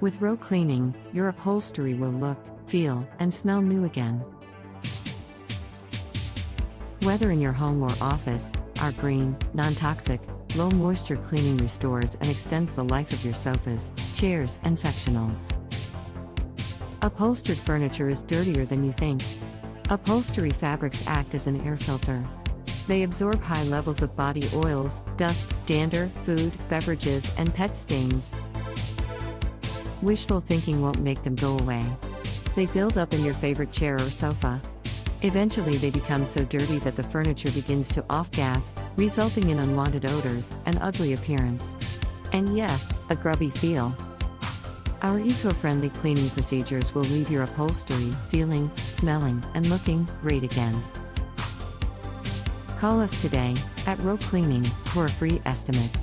With row cleaning, your upholstery will look, feel, and smell new again. Whether in your home or office, our green, non-toxic, low-moisture cleaning restores and extends the life of your sofas, chairs, and sectionals. Upholstered furniture is dirtier than you think. Upholstery fabrics act as an air filter. They absorb high levels of body oils, dust, dander, food, beverages, and pet stains. Wishful thinking won't make them go away. They build up in your favorite chair or sofa. Eventually they become so dirty that the furniture begins to off-gas, resulting in unwanted odors, an ugly appearance. And yes, a grubby feel. Our eco-friendly cleaning procedures will leave your upholstery feeling, smelling, and looking great again. Call us today, at Row Cleaning, for a free estimate.